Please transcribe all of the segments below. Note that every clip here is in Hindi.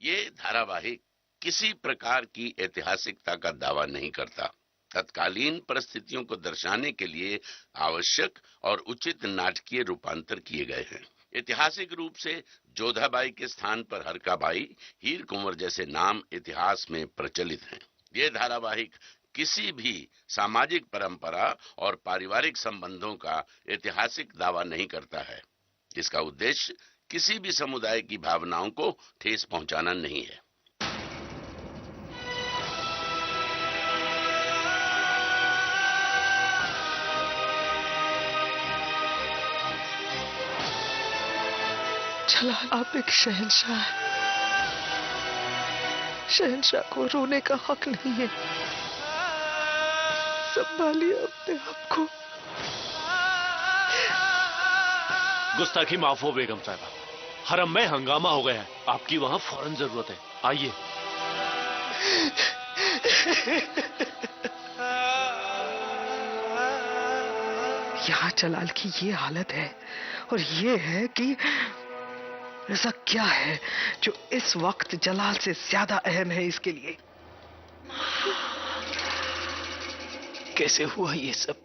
ये धारावाहिक किसी प्रकार की ऐतिहासिकता का दावा नहीं करता। तत्कालीन परिस्थितियों को दर्शाने के लिए आवश्यक और उचित नाटकीय रूपांतर किए गए हैं। ऐतिहासिक रूप से जोधाबाई के स्थान पर हरकाबाई, हीर कुंवर जैसे नाम इतिहास में प्रचलित हैं। ये धारावाहिक किसी भी सामाजिक परंपरा और पारिवारिक संबंधों का ऐतिहासिक दावा नहीं करता है। इसका उद्देश्य किसी भी समुदाय की भावनाओं को ठेस पहुंचाना नहीं है। जलाल, आप एक शहंशाह हैं। शहंशाह को रोने का हक नहीं है। संभालिए अपने आप को। गुस्ताखी माफ हो बेगम साहबा, हरम में हंगामा हो गया है, आपकी वहां फौरन जरूरत है, आइए। यहाँ जलाल की ये हालत है, और ये है कि ऐसा क्या है जो इस वक्त जलाल से ज्यादा अहम है इसके लिए। कैसे हुआ ये सब?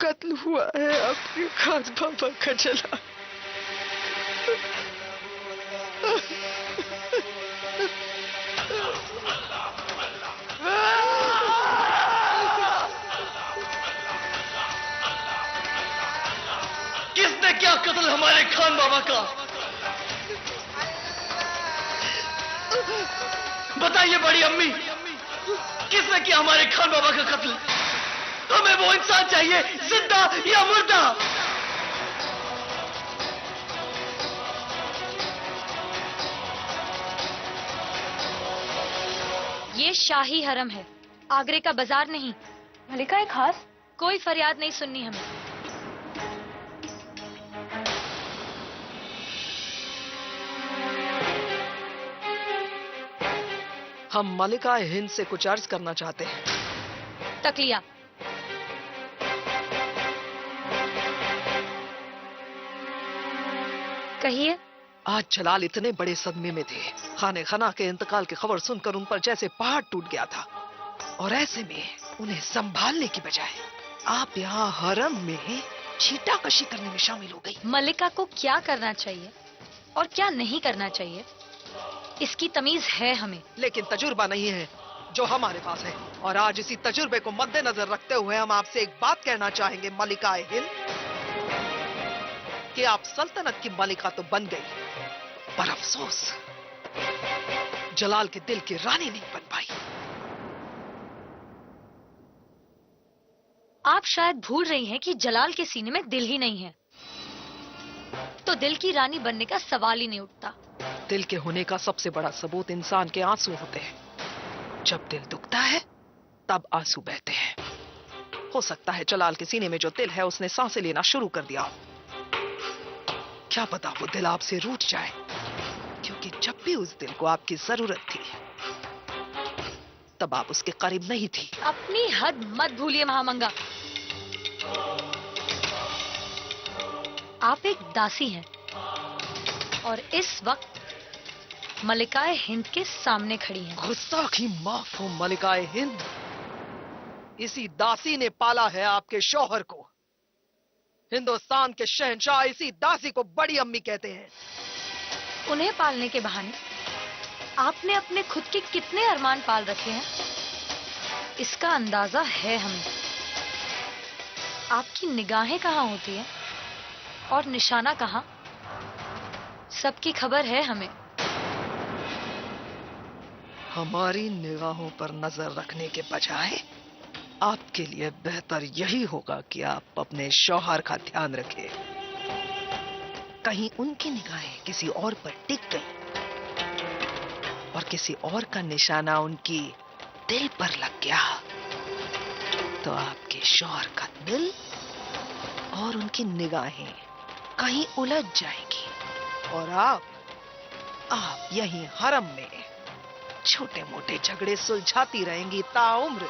कत्ल हुआ है आपके खास बाबा का जलाल। किसने क्या कत्ल हमारे खान बाबा का? बताइए बड़ी अम्मी, किसने किया हमारे खान बाबा का कत्ल? हमें वो इंसान चाहिए, जिंदा या मुर्दा। ये शाही हरम है, आगरे का बाजार नहीं। मलिका एक खास कोई फरियाद नहीं सुननी हमें। हम मलिका हिंद से कुछ अर्ज करना चाहते हैं। तकलिया। कहिए। आज जलाल इतने बड़े सदमे में थे। खाने खाना के इंतकाल की खबर सुनकर उन पर जैसे पहाड़ टूट गया था, और ऐसे में उन्हें संभालने की बजाय आप यहाँ हरम में छीटाकशी करने में शामिल हो गई। मलिका को क्या करना चाहिए और क्या नहीं करना चाहिए, इसकी तमीज है हमें। लेकिन तजुर्बा नहीं है जो हमारे पास है, और आज इसी तजुर्बे को मद्देनजर रखते हुए हम आपसे एक बात कहना चाहेंगे मलिका हिंद, कि आप सल्तनत की मलिका तो बन गई, पर अफसोस जलाल के दिल की रानी नहीं बन पाई। आप शायद भूल रही हैं कि जलाल के सीने में दिल ही नहीं है, तो दिल की रानी बनने का सवाल ही नहीं उठता। दिल के होने का सबसे बड़ा सबूत इंसान के आंसू होते हैं। जब दिल दुखता है तब आंसू बहते हैं। हो सकता है जलाल के सीने में जो दिल है उसने सांसें लेना शुरू कर दिया। क्या पता वो दिल आपसे रूठ जाए, क्योंकि जब भी उस दिल को आपकी जरूरत थी तब आप उसके करीब नहीं थी। अपनी हद मत भूलिए महामंगा। आप एक दासी हैं और इस वक्त मलिकाए हिंद के सामने खड़ी हैं। गुस्ताखी माफ हो मलिकाए हिंद। इसी दासी ने पाला है आपके शौहर को। हिंदुस्तान के शहंशाह इसी दासी को बड़ी अम्मी कहते हैं। उन्हें पालने के बहाने आपने अपने खुद के कितने अरमान पाल रखे हैं, इसका अंदाजा है हमें। आपकी निगाहें कहाँ होती हैं और निशाना कहाँ, सबकी खबर है हमें। हमारी निगाहों पर नजर रखने के बजाय आपके लिए बेहतर यही होगा कि आप अपने शौहर का ध्यान रखें। कहीं उनकी निगाहें किसी और पर टिक गई और किसी और का निशाना उनकी दिल पर लग गया, तो आपके शौहर का दिल और उनकी निगाहें कहीं उलझ जाएंगी, और आप यहीं हरम में छोटे मोटे झगड़े सुलझाती रहेंगी ताउम्र।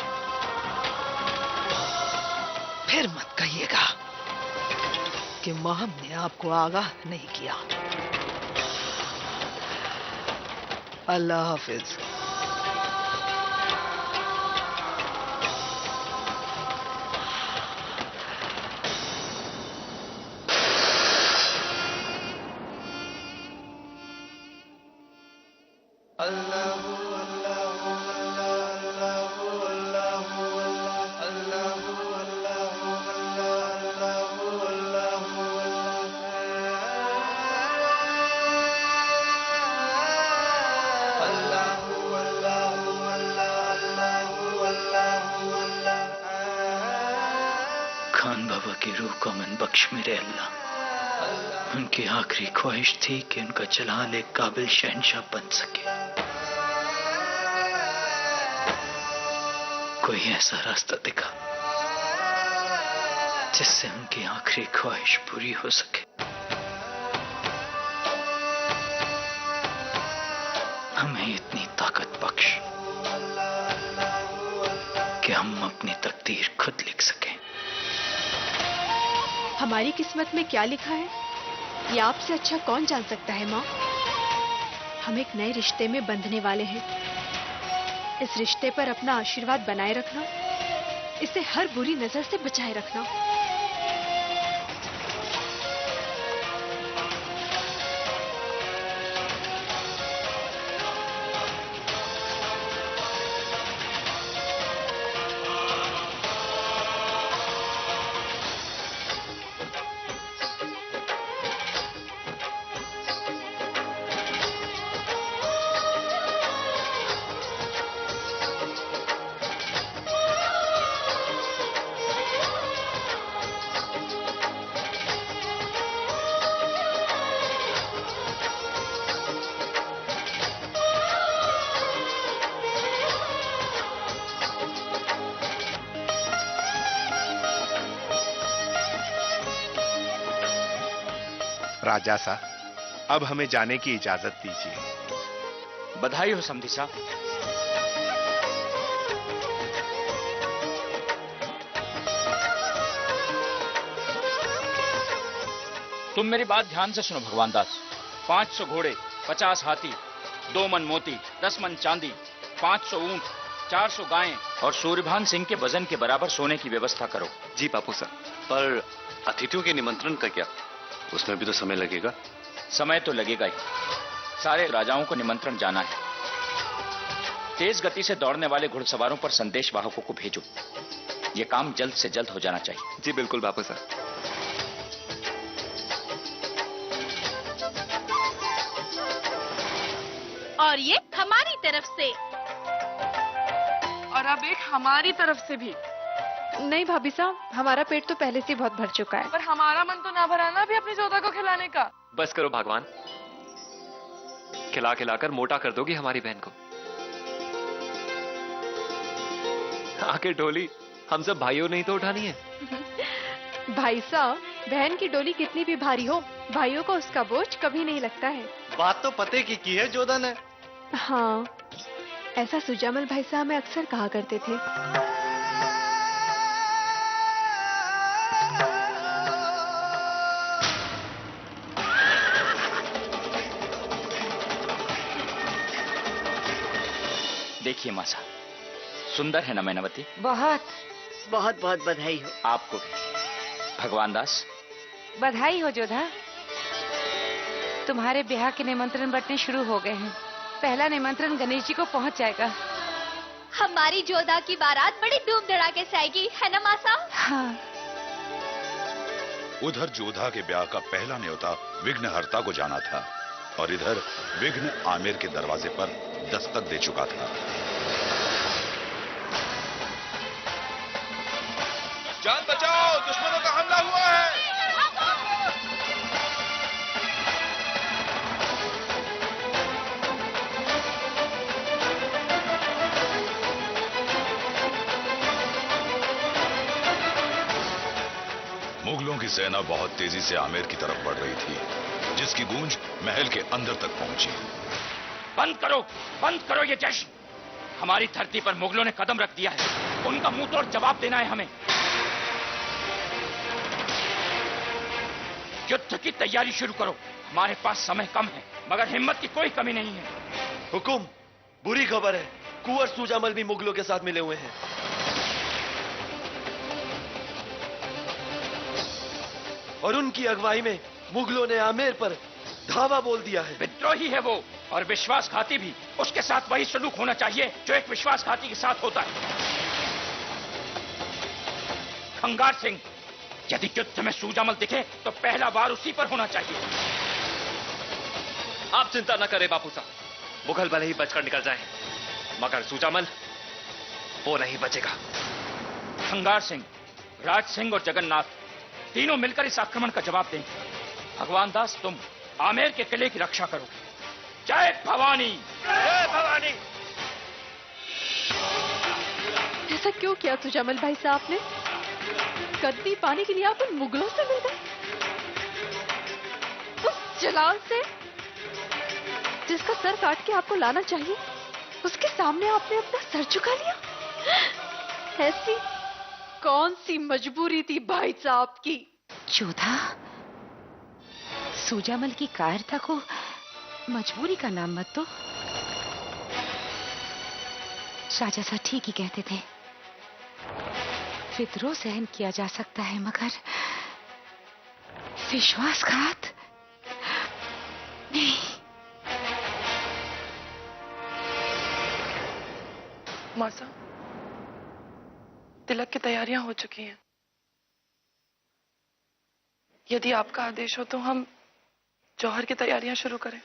फिर मत कहिएगा कि मोहम्मद ने आपको आगाह नहीं किया। अल्लाह हाफिज। खान बाबा की रूह को अमन बख्श मेरे अल्लाह। उनकी आखिरी ख्वाहिश थी कि उनका जलाल एक काबिल शहंशाह बन सके। कोई ऐसा रास्ता दिखा जिससे उनकी आखिरी ख्वाहिश पूरी हो सके। हमें इतनी ताकत बख्श कि हम अपनी तकदीर खुद लिख सकें। हमारी किस्मत में क्या लिखा है ये आपसे अच्छा कौन जान सकता है माँ। हम एक नए रिश्ते में बंधने वाले हैं। इस रिश्ते पर अपना आशीर्वाद बनाए रखना, इसे हर बुरी नजर से बचाए रखना। राजा साहब, अब हमें जाने की इजाजत दीजिए। बधाई हो समधी साहब। तुम मेरी बात ध्यान से सुनो भगवान दास। 500 घोड़े, 50 हाथी, 2 मन मोती, 10 मन चांदी, 500 ऊंट, 400 गायें और सूर्यभान सिंह के वजन के बराबर सोने की व्यवस्था करो। जी बापू साहब, पर अतिथियों के निमंत्रण का क्या? उसमें भी तो समय लगेगा। समय तो लगेगा ही। सारे राजाओं को निमंत्रण जाना है। तेज गति से दौड़ने वाले घुड़सवारों पर संदेश वाहकों को भेजो। ये काम जल्द से जल्द हो जाना चाहिए। जी बिल्कुल बापू साहब। और ये हमारी तरफ से, और अब एक हमारी तरफ से भी। नहीं भाभी साहब, हमारा पेट तो पहले से बहुत भर चुका है। पर हमारा मन तो ना भरा ना भी अपनी जोधा को खिलाने का। बस करो भगवान, खिला खिलाकर मोटा कर दोगी हमारी बहन को। आखिर डोली हम सब भाइयों ने ही तो उठानी है। भाई साहब, बहन की डोली कितनी भी भारी हो, भाइयों को उसका बोझ कभी नहीं लगता है। बात तो पते की है जोधा ने। हाँ, ऐसा सुजामल भाई साहब में अक्सर कहा करते थे। देखिए मासा, सुंदर है ना मैनावती? बहुत बहुत बहुत बधाई हो। आपको भी। भगवान दास, बधाई हो जोधा। तुम्हारे ब्याह के निमंत्रण बंटने शुरू हो गए हैं। पहला निमंत्रण गणेश जी को पहुंच जाएगा। हमारी जोधा की बारात बड़ी धूम धड़ाके से आएगी, है ना मासा? हाँ। उधर जोधा के ब्याह का पहला न्योता विघ्नहर्ता को जाना था और इधर विघ्न आमिर के दरवाजे पर दस्तक दे चुका था। जान बचाओ, दुश्मनों का हमला हुआ है। मुगलों की सेना बहुत तेजी से आमेर की तरफ बढ़ रही थी, जिसकी गूंज महल के अंदर तक पहुंची। बंद करो ये जश्न। हमारी धरती पर मुगलों ने कदम रख दिया है। उनका मुंह तोड़ जवाब देना है हमें। युद्ध की तैयारी शुरू करो। हमारे पास समय कम है, मगर हिम्मत की कोई कमी नहीं है। हुकुम, बुरी खबर है, कुंवर सूजामल भी मुगलों के साथ मिले हुए हैं। और उनकी अगुवाई में मुगलों ने आमेर पर धावा बोल दिया है। विद्रोही है वो, और विश्वासघाती भी। उसके साथ वही सलूक होना चाहिए जो एक विश्वासघाती के साथ होता है। खंगार सिंह, यदि युद्ध में सूजामल दिखे तो पहला वार उसी पर होना चाहिए। आप चिंता न करें बापू साहब, मुगल भले ही बचकर निकल जाए, मगर सूजामल वो नहीं बचेगा। खंगार सिंह, राज सिंह और जगन्नाथ तीनों मिलकर इस आक्रमण का जवाब देंगे। भगवान दास, तुम आमेर के किले की रक्षा करोगे। जय भवानी। जय भवानी। ऐसा क्यों किया सूजामल भाई साहब ने? गद्दी पाने के लिए आप उन मुगलों से मिल गए, उस जलाल से जिसका सर काट के आपको लाना चाहिए, उसके सामने आपने अपना सर झुका लिया। ऐसी कौन सी मजबूरी थी भाई साहब की? जोधा, सूजामल की कायरता को मजबूरी का नाम मत दो। राजा साहब ठीक ही कहते थे, विद्रोह सहन किया जा सकता है मगर विश्वासघात नहीं। मौसा, तिलक की तैयारियां हो चुकी हैं। यदि आपका आदेश हो तो हम जौहर की तैयारियां शुरू करें।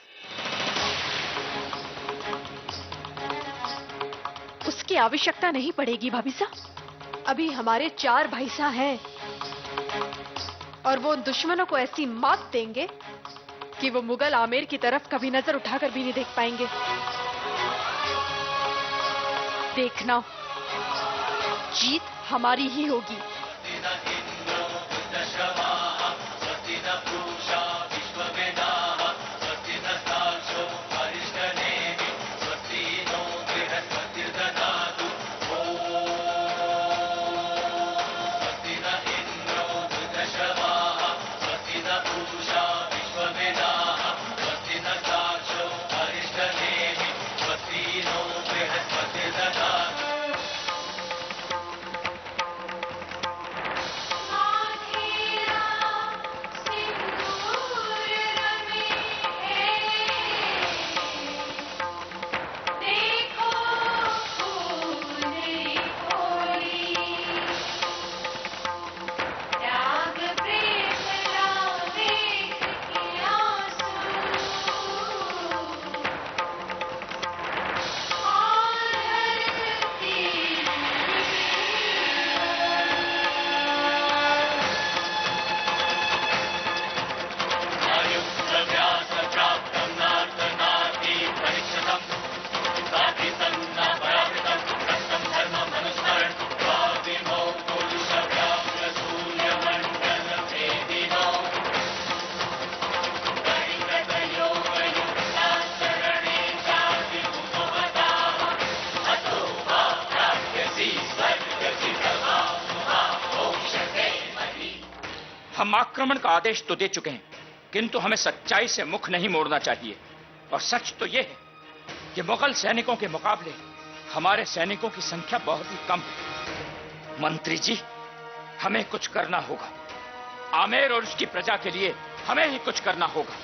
उसकी आवश्यकता नहीं पड़ेगी भाभी साहब। अभी हमारे 4 भाई साहब हैं और वो दुश्मनों को ऐसी मात देंगे कि वो मुगल आमेर की तरफ कभी नजर उठाकर भी नहीं देख पाएंगे। देखना, जीत हमारी ही होगी। हम आक्रमण का आदेश तो दे चुके हैं, किंतु हमें सच्चाई से मुख नहीं मोड़ना चाहिए। और सच तो यह है कि मुगल सैनिकों के मुकाबले हमारे सैनिकों की संख्या बहुत ही कम है। मंत्री जी, हमें कुछ करना होगा। आमेर और उसकी प्रजा के लिए हमें ही कुछ करना होगा।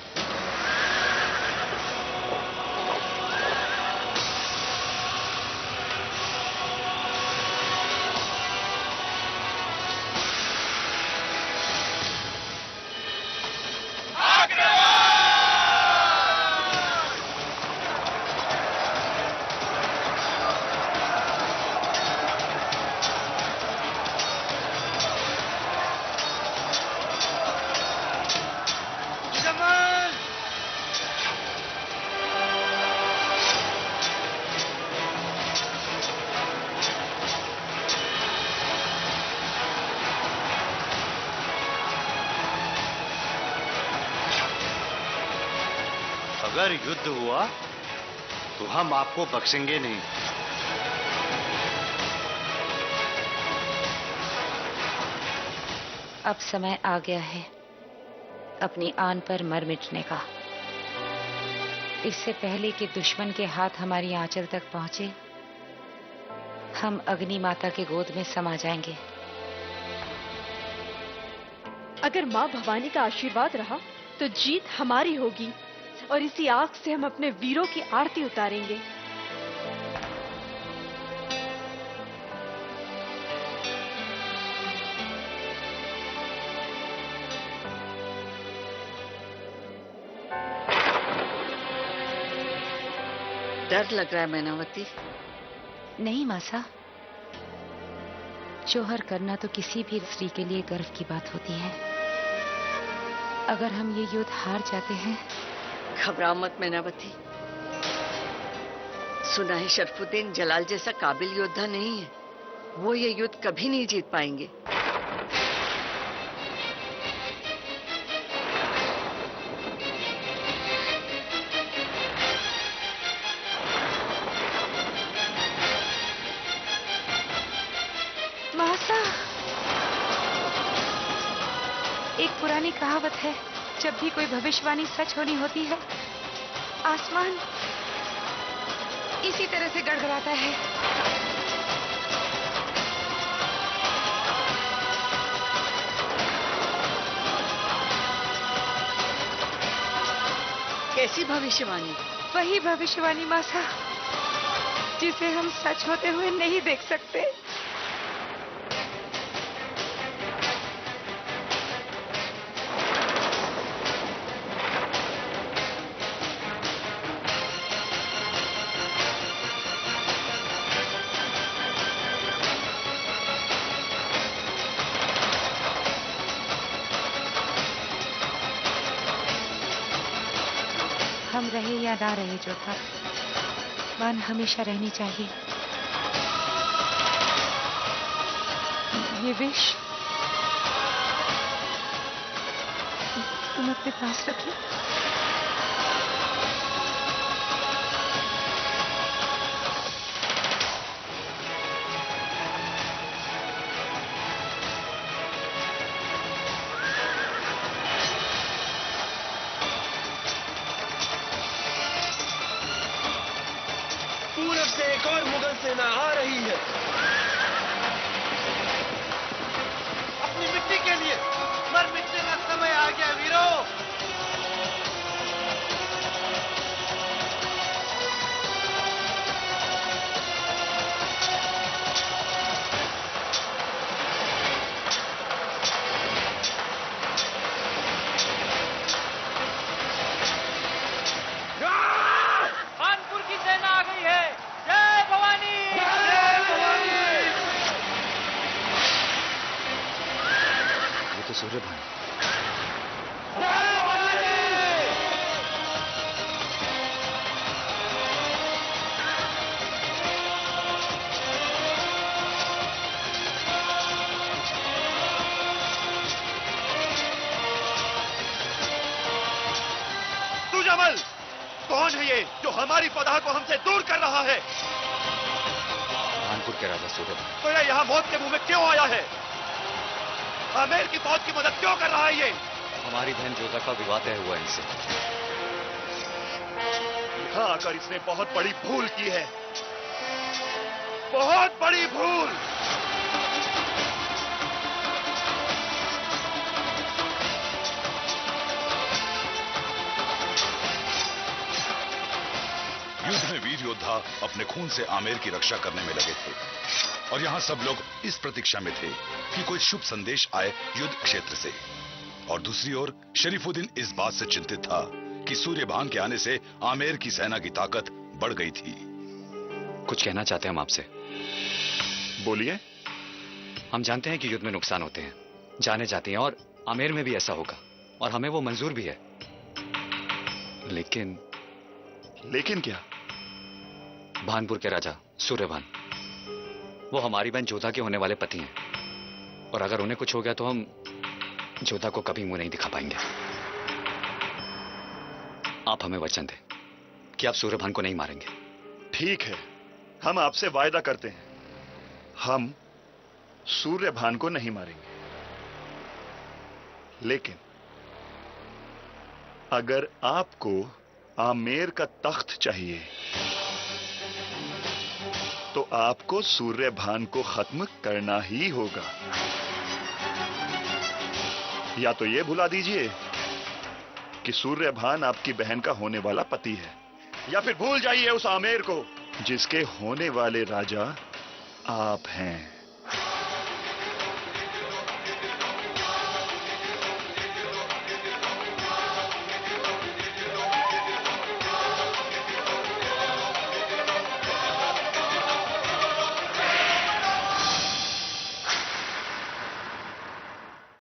अगर युद्ध हुआ तो हम आपको बख्शेंगे नहीं। अब समय आ गया है अपनी आन पर मर मिटने का। इससे पहले कि दुश्मन के हाथ हमारी आंचल तक पहुंचे, हम अग्नि माता के गोद में समा जाएंगे। अगर माँ भवानी का आशीर्वाद रहा तो जीत हमारी होगी और इसी आग से हम अपने वीरों की आरती उतारेंगे। डर लग रहा है मैनावती? नहीं मासा, जौहर करना तो किसी भी स्त्री के लिए गर्व की बात होती है। अगर हम ये युद्ध हार जाते हैं। घबराओ मत मैनावती, सुना है शरफुद्दीन जलाल जैसा काबिल योद्धा नहीं है, वो ये युद्ध कभी नहीं जीत पाएंगे। एक पुरानी कहावत है, जब भी कोई भविष्यवाणी सच होनी होती है, आसमान इसी तरह से गड़गड़ाता है। कैसी भविष्यवाणी? वही भविष्यवाणी मासा, जिसे हम सच होते हुए नहीं देख सकते। हम रहे या ना रहे जोधा, मान हमेशा रहनी चाहिए। ये विष तुम अपने पास रखिए। पूरब से एक और मुगल सेना आ रही है। अपनी मिट्टी के लिए मर मिटने का समय आ गया वीरों। कानपुर की सेना आ गई है। जय भवानी, जय भवानी। ये तो सूर्यभान। सूजामल, कौन है ये जो हमारी फतह को हमसे दूर कर रहा है? कानपुर के राजा सूर्यभान। तो ये यहाँ मौत के मुंह में क्यों आया है? आमेर की फौज की मदद क्यों कर रहा है ये? हमारी बहन जोधा का विवाह तय हुआ इनसे। यहाँ आकर इसने बहुत बड़ी भूल की है, बहुत बड़ी भूल। युद्ध में वीर योद्धा अपने खून से आमेर की रक्षा करने में लगे थे और यहाँ सब लोग इस प्रतीक्षा में थे कि कोई शुभ संदेश आए युद्ध क्षेत्र से। और दूसरी ओर शरीफुद्दीन इस बात से चिंतित था कि सूर्यभान के आने से आमेर की सेना की ताकत बढ़ गई थी। कुछ कहना चाहते हैं हम आपसे। बोलिए। हम जानते हैं कि युद्ध में नुकसान होते हैं, जाने जाती हैं, और आमेर में भी ऐसा होगा और हमें वो मंजूर भी है। लेकिन क्या? भानपुर के राजा सूर्यभान, वो हमारी बहन जोधा के होने वाले पति हैं, और अगर उन्हें कुछ हो गया तो हम जोधा को कभी मुंह नहीं दिखा पाएंगे। आप हमें वचन दें कि आप सूर्यभान को नहीं मारेंगे। ठीक है, हम आपसे वायदा करते हैं, हम सूर्यभान को नहीं मारेंगे। लेकिन अगर आपको आमेर का तख्त चाहिए तो आपको सूर्यभान को खत्म करना ही होगा। या तो ये भुला दीजिए कि सूर्यभान आपकी बहन का होने वाला पति है, या फिर भूल जाइए उस आमेर को जिसके होने वाले राजा आप हैं।